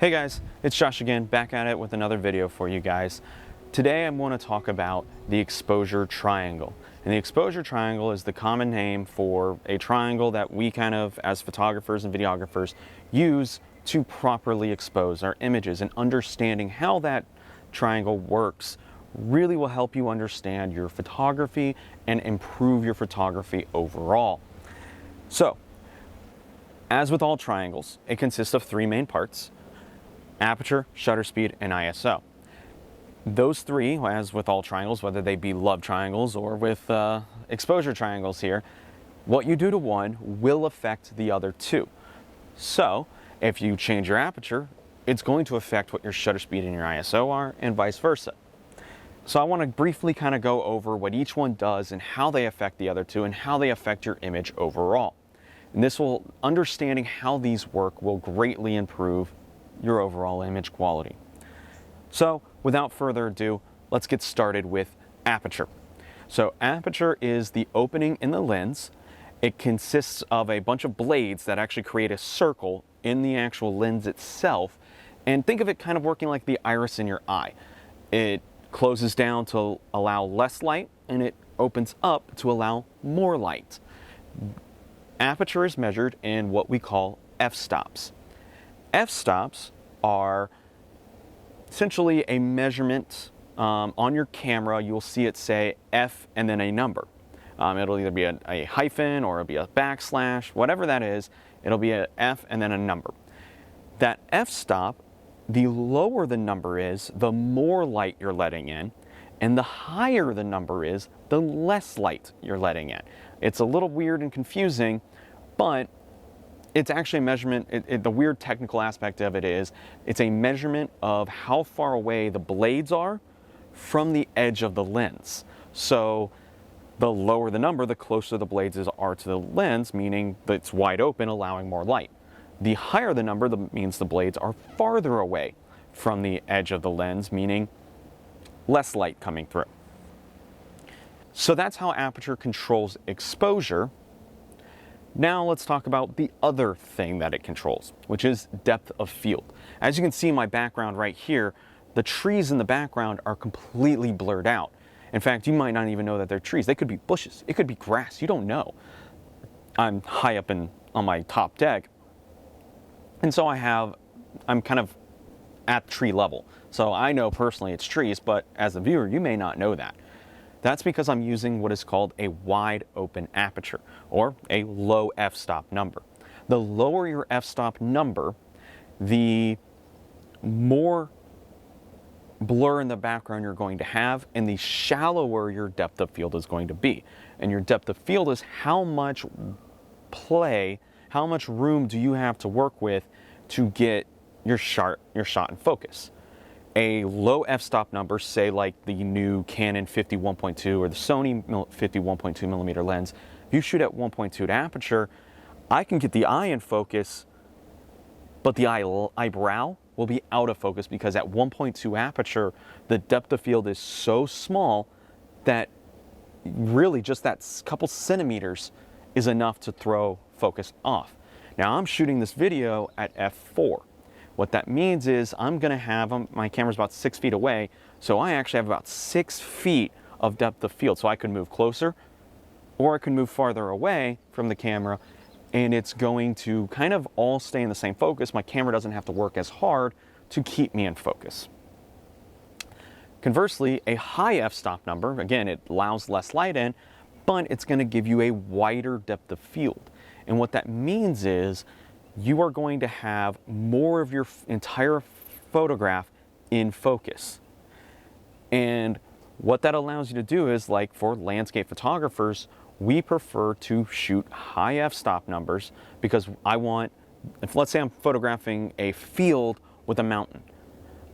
Hey guys, it's Josh again, back at it with another video for you guys. Today I'm going to talk about the exposure triangle. And the exposure triangle is the common name for a triangle that we kind of, as photographers and videographers, use to properly expose our images. And understanding how that triangle works really will help you understand your photography and improve your photography overall. So, as with all triangles, it consists of three main parts: aperture, shutter speed, and ISO. Those three, as with all triangles, whether they be love triangles or with exposure triangles here, what you do to one will affect the other two. So if you change your aperture, it's going to affect what your shutter speed and your ISO are, and vice versa. So I want to briefly kind of go over what each one does and how they affect the other two and how they affect your image overall. And understanding how these work will greatly improve your overall image quality. So without further ado, let's get started with aperture. So aperture is the opening in the lens. It consists of a bunch of blades that actually create a circle in the actual lens itself. And think of it kind of working like the iris in your eye. It closes down to allow less light, and it opens up to allow more light. Aperture is measured in what we call f-stops. F-stops are essentially a measurement on your camera. You'll see it say F and then a number. It'll either be a hyphen or it'll be a backslash, whatever that is, it'll be a F and then a number. That f-stop, the lower the number is, the more light you're letting in, and the higher the number is, the less light you're letting in. It's a little weird and confusing, but it's actually a measurement. The weird technical aspect of it is it's a measurement of how far away the blades are from the edge of the lens. So the lower the number, the closer the blades are to the lens, meaning that it's wide open, allowing more light. The higher the number, means the blades are farther away from the edge of the lens, meaning less light coming through. So that's how aperture controls exposure. Now let's talk about the other thing that it controls, which is depth of field. As you can see in my background right here, the trees in the background are completely blurred out. In fact, you might not even know that they're trees. They could be bushes. It could be grass. You don't know. I'm high up on my top deck, and so I'm kind of at tree level. So I know personally it's trees, but as a viewer, you may not know that. That's because I'm using what is called a wide open aperture, or a low f-stop number. The lower your f-stop number, the more blur in the background you're going to have, and the shallower your depth of field is going to be. And your depth of field is how much how much room do you have to work with to get your shot in focus. A low f-stop number, say like the new Canon 50-1.2 or the Sony 50-1.2 millimeter lens, if you shoot at 1.2 aperture, I can get the eye in focus, but the eyebrow will be out of focus because at 1.2 aperture, the depth of field is so small that really just that couple centimeters is enough to throw focus off. Now I'm shooting this video at f4. What that means is I'm going to have, my camera's about 6 feet away, so I actually have about 6 feet of depth of field. So I could move closer, or I can move farther away from the camera, and it's going to kind of all stay in the same focus. My camera doesn't have to work as hard to keep me in focus. Conversely, a high f-stop number, again, it allows less light in, but it's going to give you a wider depth of field. And what that means is you are going to have more of your entire photograph in focus. And what that allows you to do is, like for landscape photographers, we prefer to shoot high f-stop numbers because let's say I'm photographing a field with a mountain.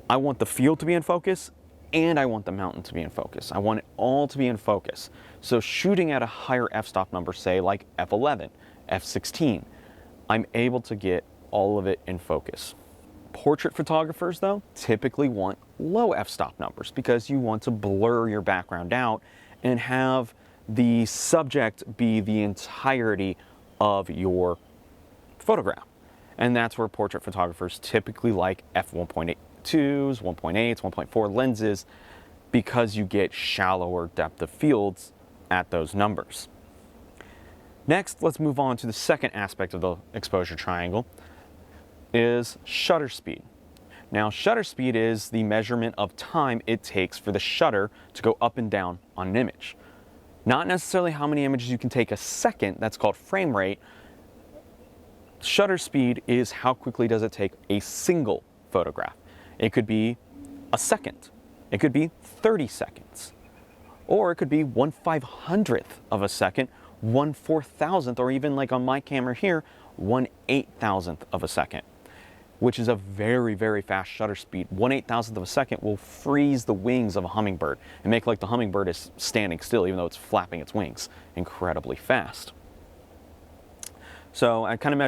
I want the field to be in focus and I want the mountain to be in focus. I want it all to be in focus. So shooting at a higher f-stop number, say like f11, f16, I'm able to get all of it in focus. Portrait photographers, though, typically want low f-stop numbers because you want to blur your background out and have the subject be the entirety of your photograph. And that's where portrait photographers typically like f1.82s, 1.8s, 1.4 lenses, because you get shallower depth of fields at those numbers. Next, let's move on to the second aspect of the exposure triangle, is shutter speed. Now, shutter speed is the measurement of time it takes for the shutter to go up and down on an image. Not necessarily how many images you can take a second, that's called frame rate. Shutter speed is how quickly does it take a single photograph. It could be a second, it could be 30 seconds, or it could be 1/500th of a second, 1/4000th, or even like on my camera here, 1/8000th of a second, which is a very, very fast shutter speed. 1/8000th of a second will freeze the wings of a hummingbird and make like the hummingbird is standing still even though it's flapping its wings incredibly fast. So I kind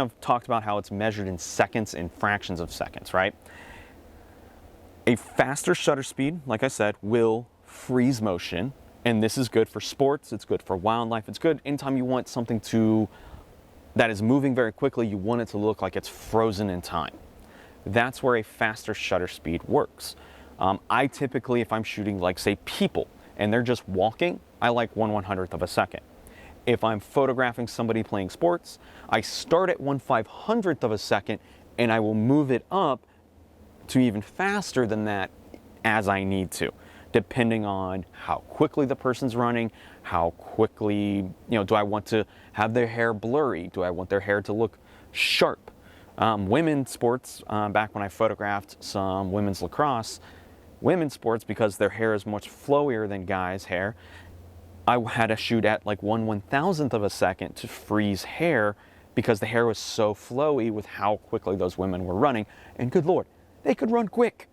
of talked about how it's measured in seconds and fractions of seconds, right? A faster shutter speed, like I said, will freeze motion, and this is good for sports, it's good for wildlife, it's good anytime you want something that is moving very quickly, you want it to look like it's frozen in time. That's where a faster shutter speed works. I typically, if I'm shooting like say people, and they're just walking, I like 1/100th of a second. If I'm photographing somebody playing sports, I start at 1/500th of a second and I will move it up to even faster than that as I need to, depending on how quickly the person's running, how quickly, do I want to have their hair blurry? Do I want their hair to look sharp? Women's sports, back when I photographed some women's lacrosse, women's sports, because their hair is much flowier than guys' hair, I had to shoot at like 1/1000th of a second to freeze hair because the hair was so flowy with how quickly those women were running. And good Lord, they could run quick.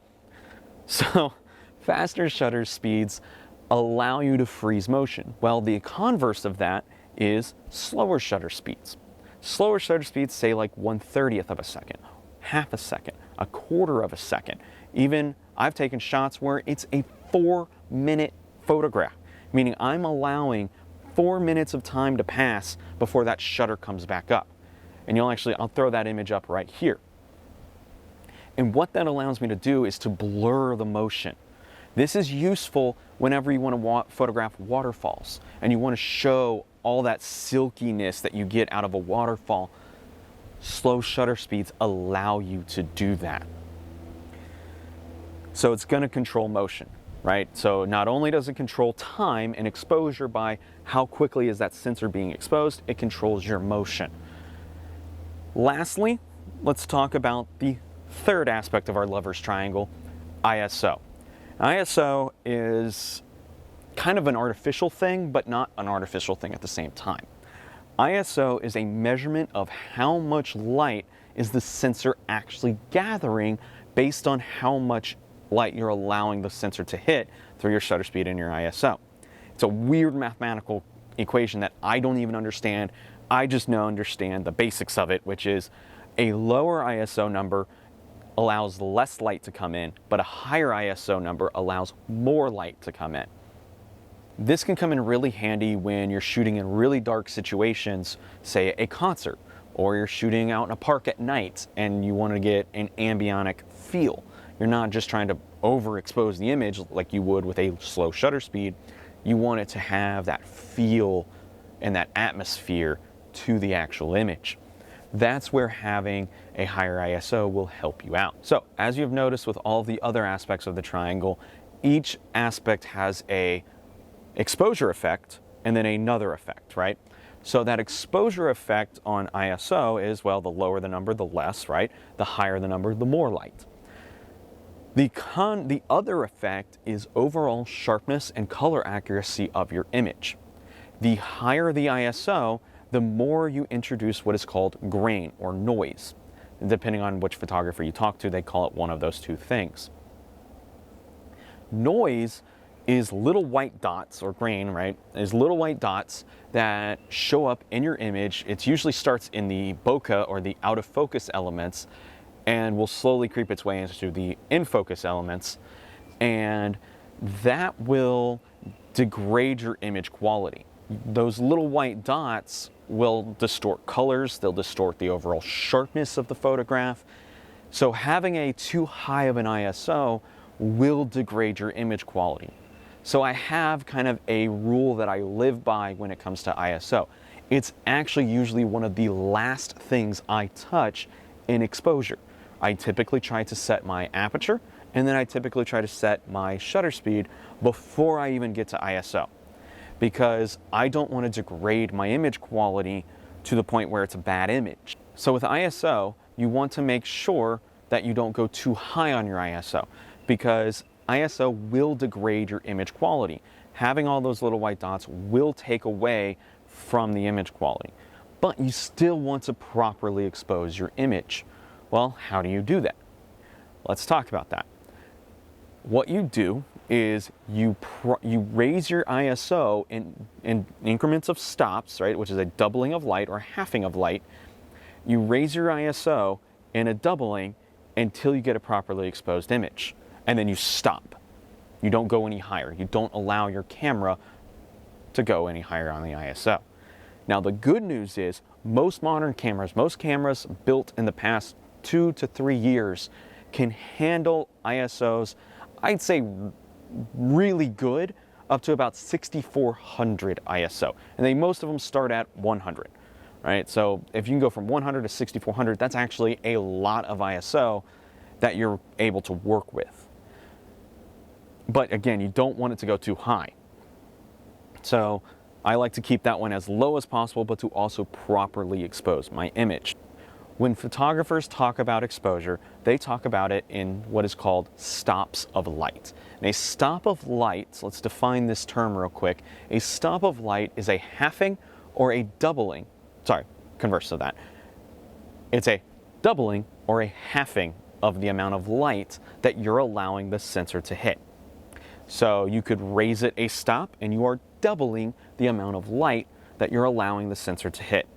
So faster shutter speeds allow you to freeze motion. Well, the converse of that is slower shutter speeds. Slower shutter speeds, say like 1/30th of a second, half a second, a quarter of a second. Even I've taken shots where it's a 4-minute photograph, meaning I'm allowing 4 minutes of time to pass before that shutter comes back up. And I'll throw that image up right here. And what that allows me to do is to blur the motion. This is useful whenever you want to photograph waterfalls and you want to show all that silkiness that you get out of a waterfall. Slow shutter speeds allow you to do that. So it's going to control motion, right? So not only does it control time and exposure by how quickly is that sensor being exposed, it controls your motion. Lastly, let's talk about the third aspect of our lover's triangle, ISO. ISO is kind of an artificial thing, but not an artificial thing at the same time. ISO is a measurement of how much light is the sensor actually gathering based on how much light you're allowing the sensor to hit through your shutter speed and your ISO. It's a weird mathematical equation that I don't even understand. I just understand the basics of it, which is a lower ISO number allows less light to come in, but a higher ISO number allows more light to come in. This can come in really handy when you're shooting in really dark situations, say a concert, or you're shooting out in a park at night and you want to get an ambient feel. You're not just trying to overexpose the image like you would with a slow shutter speed. You want it to have that feel and that atmosphere to the actual image. That's where having a higher ISO will help you out. So as you've noticed with all the other aspects of the triangle, each aspect has a exposure effect and then another effect, right? So that exposure effect on ISO is, well, the lower the number, the less, right? The higher the number, the more light. The other effect is overall sharpness and color accuracy of your image. The higher the ISO, the more you introduce what is called grain or noise. And depending on which photographer you talk to, they call it one of those two things. Noise is little white dots, or grain, right? Is little white dots that show up in your image. It usually starts in the bokeh or the out of focus elements and will slowly creep its way into the in focus elements. And that will degrade your image quality. Those little white dots will distort colors, they'll distort the overall sharpness of the photograph. So having a too high of an ISO will degrade your image quality. So I have kind of a rule that I live by when it comes to ISO. It's actually usually one of the last things I touch in exposure. I typically try to set my aperture, and then I typically try to set my shutter speed before I even get to ISO, because I don't want to degrade my image quality to the point where it's a bad image. So with ISO, you want to make sure that you don't go too high on your ISO, because ISO will degrade your image quality. Having all those little white dots will take away from the image quality, but you still want to properly expose your image. Well, how do you do that? Let's talk about that. What you do is you raise your ISO in increments of stops, right, which is a doubling of light or halving of light. You raise your ISO in a doubling until you get a properly exposed image, and then you stop. You don't go any higher. You don't allow your camera to go any higher on the ISO. Now the good news is most modern cameras, most cameras built in the past 2 to 3 years can handle ISOs, I'd say really good, up to about 6400 ISO. And most of them start at 100, right? So if you can go from 100 to 6400, that's actually a lot of ISO that you're able to work with. But again, you don't want it to go too high. So I like to keep that one as low as possible, but to also properly expose my image. When photographers talk about exposure, they talk about it in what is called stops of light. And a stop of light, let's define this term real quick. A stop of light is a halving or a doubling, converse of that. It's a doubling or a halving of the amount of light that you're allowing the sensor to hit. So you could raise it a stop and you are doubling the amount of light that you're allowing the sensor to hit.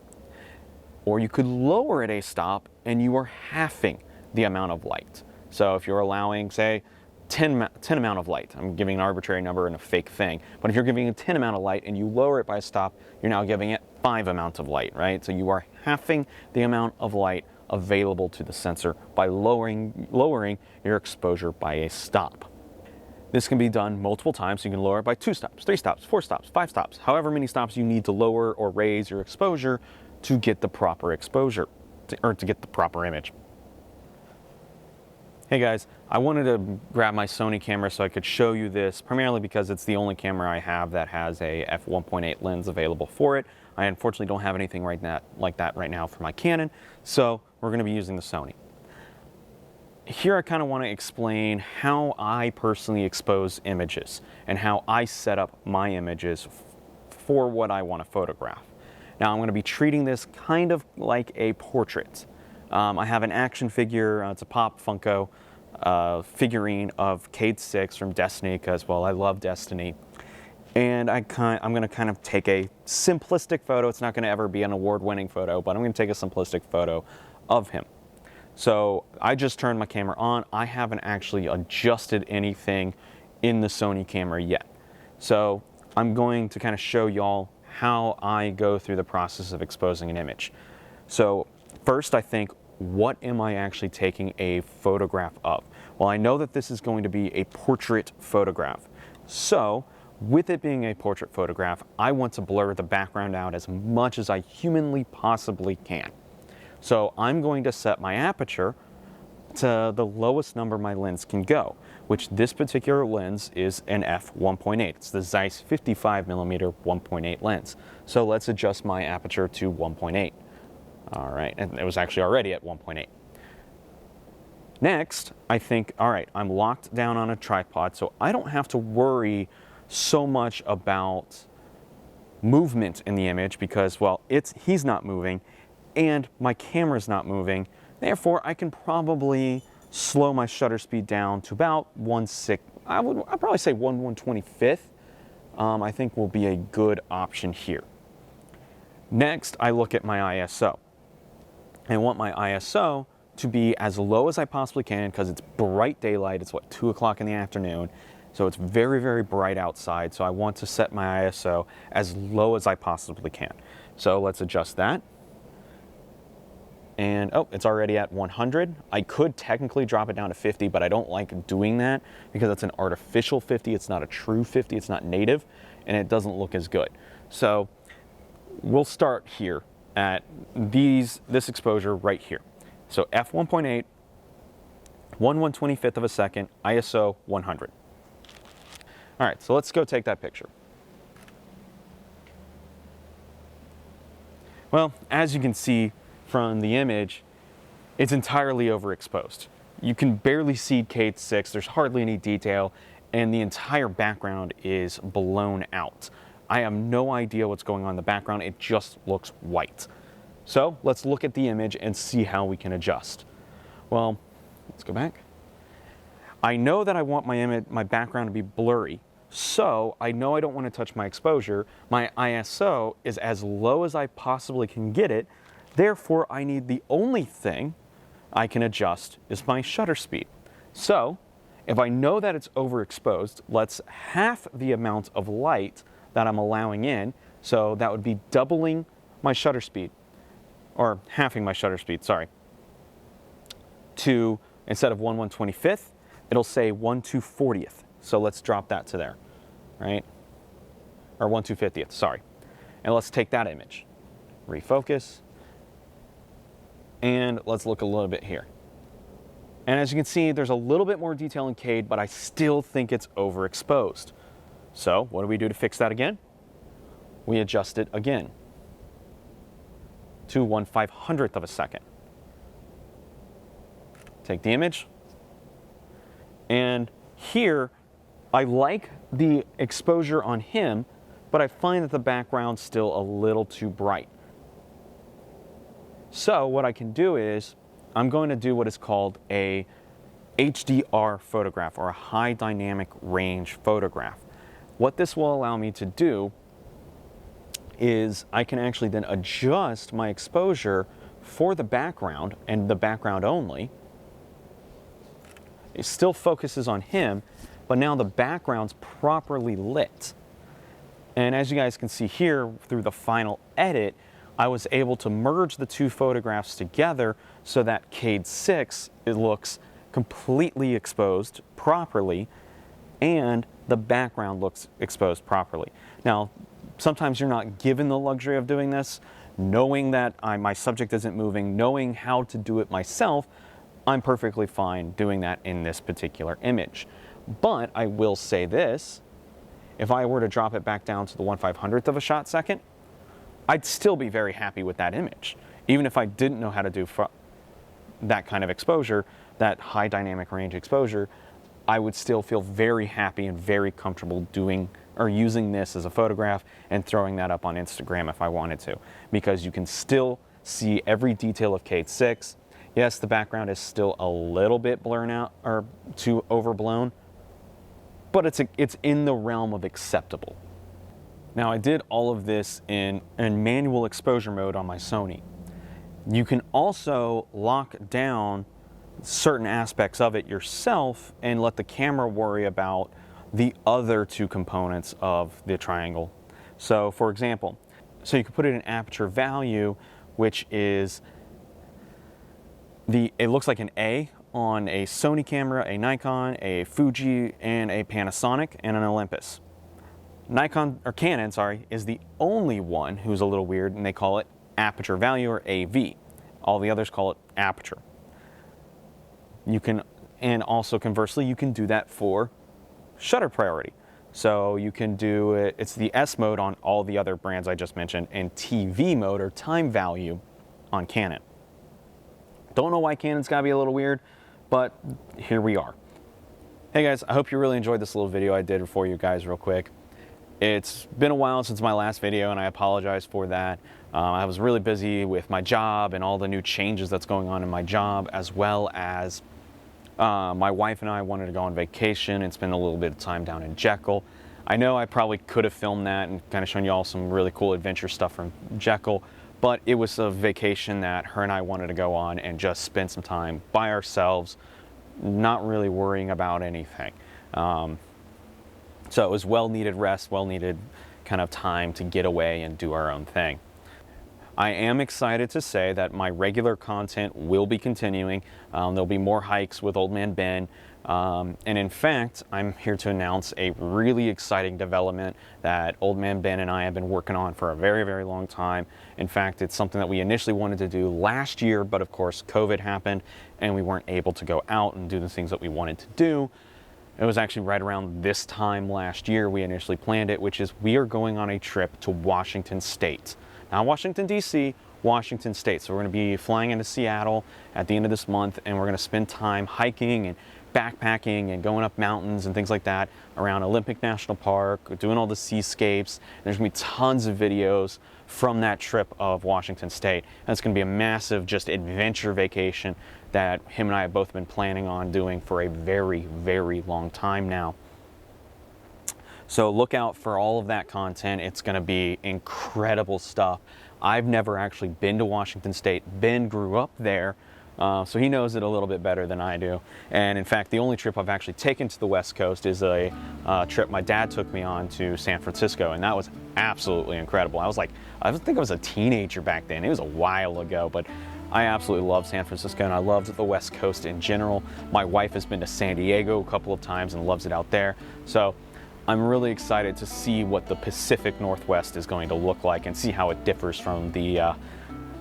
Or you could lower it a stop and you are halving the amount of light. So if you're allowing, say, 10 amount of light, I'm giving an arbitrary number and a fake thing, but if you're giving a 10 amount of light and you lower it by a stop, you're now giving it 5 amounts of light, right? So you are halving the amount of light available to the sensor by lowering your exposure by a stop. This can be done multiple times. You can lower it by 2 stops, 3 stops, 4 stops, 5 stops, however many stops you need to lower or raise your exposure to get the proper exposure, or to get the proper image. Hey guys, I wanted to grab my Sony camera so I could show you this, primarily because it's the only camera I have that has a f1.8 lens available for it. I unfortunately don't have anything like that right now for my Canon, so we're going to be using the Sony. Here I kind of want to explain how I personally expose images and how I set up my images for what I want to photograph. Now I'm going to be treating this kind of like a portrait. I have an action figure, it's a Pop Funko figurine of Cayde 6 from Destiny, because, well, I love Destiny. And I'm going to kind of take a simplistic photo. It's not going to ever be an award-winning photo, but I'm going to take a simplistic photo of him. So I just turned my camera on. I haven't actually adjusted anything in the Sony camera yet. So I'm going to kind of show y'all how I go through the process of exposing an image. So first, I think, what am I actually taking a photograph of? Well, I know that this is going to be a portrait photograph. So with it being a portrait photograph, I want to blur the background out as much as I humanly possibly can. So I'm going to set my aperture to the lowest number my lens can go, which this particular lens is an f1.8. It's the Zeiss 55mm 1.8 lens. So let's adjust my aperture to 1.8. All right, and it was actually already at 1.8. Next, I think, all right, I'm locked down on a tripod, so I don't have to worry so much about movement in the image because, well, he's not moving and my camera's not moving. Therefore, I can probably slow my shutter speed down to about 1/6. I'd probably say 1/125th. I think will be a good option here. Next, I look at my ISO. I want my ISO to be as low as I possibly can because it's bright daylight. It's 2 o'clock in the afternoon. So it's very, very bright outside. So I want to set my ISO as low as I possibly can. So let's adjust that. And oh, it's already at 100. I could technically drop it down to 50, but I don't like doing that because it's an artificial 50. It's not a true 50. It's not native, and it doesn't look as good. So we'll start here at this exposure right here. So f1.8, 1/125th of a second, ISO 100. All right, so let's go take that picture. Well, as you can see from the image, it's entirely overexposed. You can barely see Cade 6, there's hardly any detail, and the entire background is blown out. I have no idea what's going on in the background, it just looks white. So let's look at the image and see how we can adjust. Well, let's go back. I know that I want my background to be blurry, so I know I don't want to touch my exposure. My ISO is as low as I possibly can get it. Therefore, I need the only thing I can adjust is my shutter speed. So if I know that it's overexposed, let's half the amount of light that I'm allowing in. So that would be doubling my shutter speed, or halving my shutter speed, sorry. To, instead of 1/125th, it'll say 1/240th. So let's drop that to there, right? Or 1/250th, sorry. And let's take that image, refocus, and let's look a little bit here. And as you can see, there's a little bit more detail in Cade, but I still think it's overexposed. So what do we do to fix that again? We adjust it again to 1/500th of a second. Take the image, and here I like the exposure on him, but I find that the background's still a little too bright. So what I can do is I'm going to do what is called a HDR photograph, or a high dynamic range photograph. What this will allow me to do is I can actually then adjust my exposure for the background and the background only. It still focuses on him, but now the background's properly lit. And as you guys can see here through the final edit, I was able to merge the two photographs together so that Cade 6, it looks completely exposed properly, and the background looks exposed properly. Now, sometimes you're not given the luxury of doing this. Knowing that my subject isn't moving, knowing how to do it myself, I'm perfectly fine doing that in this particular image. But I will say this, if I were to drop it back down to the 1/500th of a shot second, I'd still be very happy with that image. Even if I didn't know how to do that kind of exposure, that high dynamic range exposure, I would still feel very happy and very comfortable doing or using this as a photograph and throwing that up on Instagram if I wanted to, because you can still see every detail of Cade 6. Yes, the background is still a little bit blurred out or too overblown, but it's in the realm of acceptable. Now, I did all of this in manual exposure mode on my Sony. You can also lock down certain aspects of it yourself and let the camera worry about the other two components of the triangle. So for example, you can put it in aperture value, which is it looks like an A on a Sony camera, a Nikon, a Fuji, and a Panasonic, and an Olympus. Canon, sorry, is the only one who's a little weird, and they call it aperture value, or AV. All the others call it aperture. You can, and also conversely, you can do that for shutter priority. So you can do it, it's the S mode on all the other brands I just mentioned, and TV mode, or time value, on Canon. Don't know why Canon's gotta be a little weird, but here we are. Hey guys, I hope you really enjoyed this little video I did for you guys real quick. It's been a while since my last video, and I apologize for that. I was really busy with my job and all the new changes that's going on in my job, as well as my wife and I wanted to go on vacation and spend a little bit of time down in Jekyll. I know I probably could have filmed that and kind of shown you all some really cool adventure stuff from Jekyll, but it was a vacation that her and I wanted to go on and just spend some time by ourselves, not really worrying about anything. So it was well-needed rest, well-needed kind of time to get away and do our own thing. I am excited to say that my regular content will be continuing. There'll be more hikes with Old Man Ben. And in fact, I'm here to announce a really exciting development that Old Man Ben and I have been working on for a very, very long time. In fact, it's something that we initially wanted to do last year, but of course COVID happened and we weren't able to go out and do the things that we wanted to do. It was actually right around this time last year we initially planned it, which is we are going on a trip to Washington State. Not Washington, D.C., Washington State. So we're going to be flying into Seattle at the end of this month, and we're going to spend time hiking and backpacking and going up mountains and things like that around Olympic National Park, doing all the seascapes. There's going to be tons of videos from that trip of Washington State. And it's going to be a massive just adventure vacation that him and I have both been planning on doing for a very, very long time now. So look out for all of that content. It's going to be incredible stuff. I've never actually been to Washington State. Ben grew up there, so he knows it a little bit better than I do. And in fact, the only trip I've actually taken to the West Coast is a trip my dad took me on to San Francisco, and that was absolutely incredible. I think I was a teenager back then. It was a while ago, but I absolutely love San Francisco, and I loved the West Coast in general. My wife has been to San Diego a couple of times and loves it out there. So I'm really excited to see what the Pacific Northwest is going to look like and see how it differs from the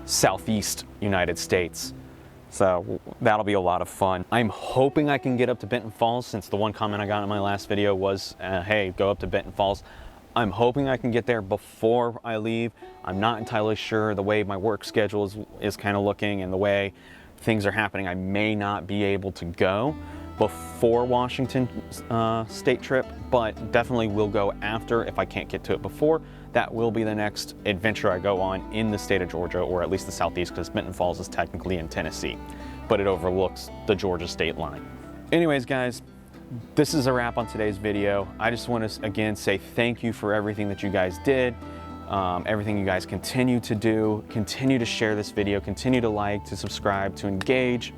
Southeast United States. So that'll be a lot of fun. I'm hoping I can get up to Benton Falls, since the one comment I got in my last video was, hey, go up to Benton Falls. I'm hoping I can get there before I leave. I'm not entirely sure. The way my work schedule is kind of looking and the way things are happening, I may not be able to go before Washington State trip, but definitely will go after if I can't get to it before. That will be the next adventure I go on in the state of Georgia, or at least the Southeast, because Benton Falls is technically in Tennessee, but it overlooks the Georgia state line. Anyways, guys, this is a wrap on today's video. I just want to again say thank you for everything that you guys did, everything you guys continue to do. Continue to share this video, continue to like, to subscribe, to engage.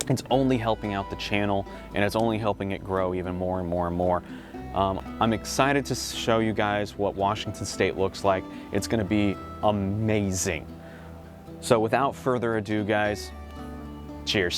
It's only helping out the channel, and it's only helping it grow even more and more and more. I'm excited to show you guys what Washington State looks like. It's going to be amazing. So without further ado, guys, cheers.